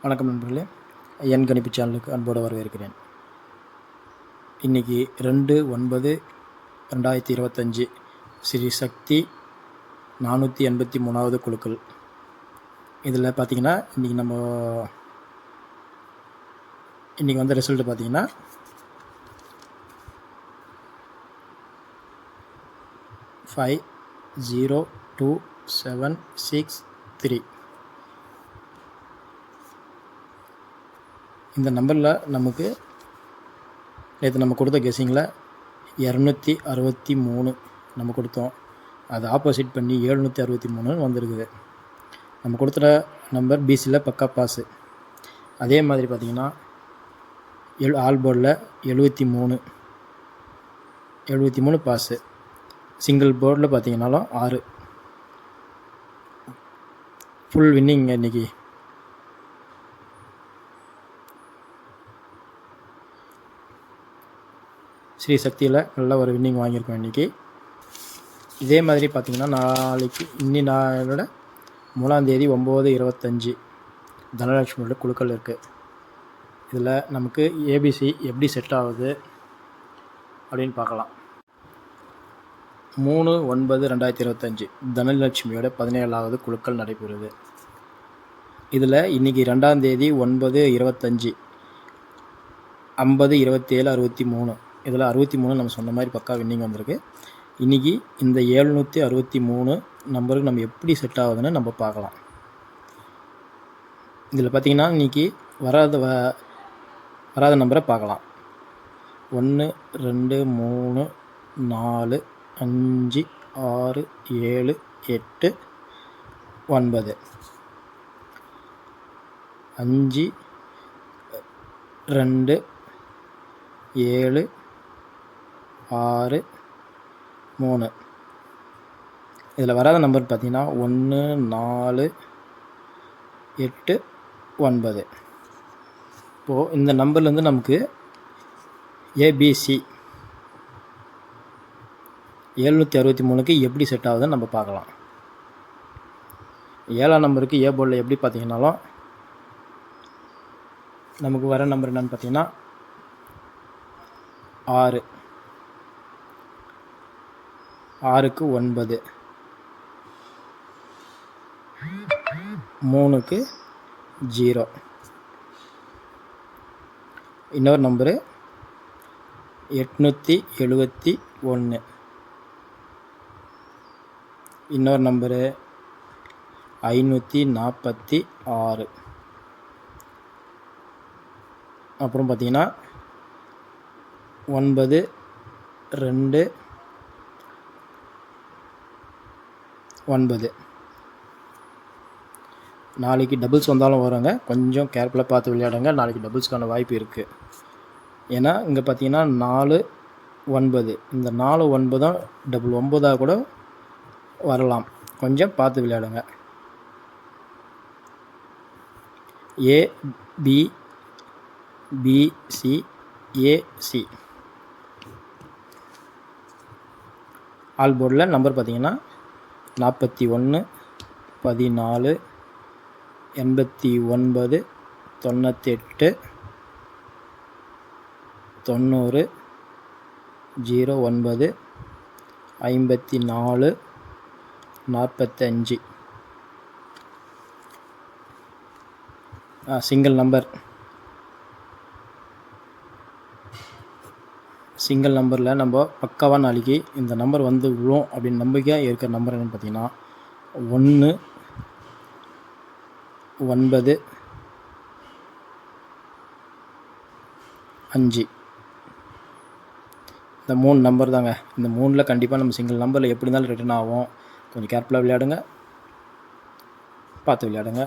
வணக்கம் நண்பர்களே, என் கணிப்பு சேனலுக்கு அன்போடு வரவேற்கிறேன். இன்றைக்கி 2/9/2025 ஸ்ரீ சக்தி 483வது குழுக்கள். இதில் பார்த்திங்கன்னா இன்றைக்கி வந்த ரிசல்ட்டு பார்த்திங்கன்னா 502763. இந்த நம்பரில் நமக்கு நேற்று நம்ம கொடுத்த கெஸ்ஸிங்கில் 263 நம்ம கொடுத்தோம். அது ஆப்போசிட் பண்ணி 763 வந்திருக்குது. நம்ம கொடுத்துற நம்பர் பிசியில் பக்கா பாஸு. அதே மாதிரி பார்த்திங்கன்னா ஆல் போர்டில் 73 பாஸு. சிங்கிள் போர்டில் பார்த்திங்கனாலும் 6 ஃபுல் வின்னிங். இன்றைக்கி ஸ்ரீ சக்தியில் நல்ல ஒரு வின்னிங் வாங்கியிருக்கோம் இன்றைக்கி. இதே மாதிரி பார்த்திங்கன்னா நாளைக்கு நாளோட 3/9/25 தனலட்சுமியோட குழுக்கள் இருக்குது. இதில் நமக்கு ஏபிசி எப்படி செட் ஆகுது அப்படின்னு பார்க்கலாம். 3/9/2025 தனலட்சுமியோட 17வது குழுக்கள் நடைபெறுது. இதில் இன்றைக்கி 2/9/25 50 27 63. இதில் 63 நம்ம சொன்ன மாதிரி பக்கா வின்னிங் வந்திருக்கு. இன்றைக்கி இந்த 763 நம்பருக்கு நம்ம எப்படி செட் ஆகுதுன்னு நம்ம பார்க்கலாம். இதில் பார்த்திங்கன்னா இன்றைக்கி வராத நம்பரை பார்க்கலாம். 1 2 3 4 5 6 7 8 9. 5 2 7 6 3. இதில் வராத நம்பர் பார்த்திங்கன்னா 1 4 8 9. இப்போது இந்த நம்பர்லேருந்து நமக்கு ஏபிசி 763க்கு எப்படி செட் ஆகுதுன்னு நம்ம பார்க்கலாம். 7ஆம் நம்பருக்கு ஏ போர்டில் எப்படி பார்த்திங்கனாலும் நமக்கு வர நம்பர் என்னென்னு பார்த்திங்கன்னா 6 6க்கு 9 3க்கு 0. இன்னொரு நம்பரு 871. இன்னொரு நம்பரு 546. அப்புறம் பார்த்திங்கன்னா 9 2 9. நாளைக்கு டபுள்ஸ் வந்தாலும் வருங்க, கொஞ்சம் கேர்ஃபுல்லாக பார்த்து விளையாடுங்க. நாளைக்கு டபுள்ஸ்க்கான வாய்ப்பு இருக்குது. ஏன்னா இங்கே பார்த்தீங்கன்னா 4 9. இந்த 4 9 டபுள் 9 கூட வரலாம். கொஞ்சம் பார்த்து விளையாடுங்க. ஏபிபிசி ஏசி ஆல் போர்டில் நம்பர் பார்த்திங்கன்னா 41 14 89 98 90 09 54 45. சிங்கிள் நம்பரில் நம்ம பக்காவாக நாளைக்கு இந்த நம்பர் வந்து விழும் அப்படின்னு நம்பிக்கையாக இருக்கிற நம்பர் என்னென்னு பார்த்தீங்கன்னா 1 9 5. இந்த 3 நம்பர் தாங்க. இந்த 3ல் கண்டிப்பாக நம்ம சிங்கிள் நம்பரில் எப்படி இருந்தாலும் ரிட்டர்ன் ஆகும். கொஞ்சம் கேர்ஃபுல்லாக விளையாடுங்க, பார்த்து விளையாடுங்க.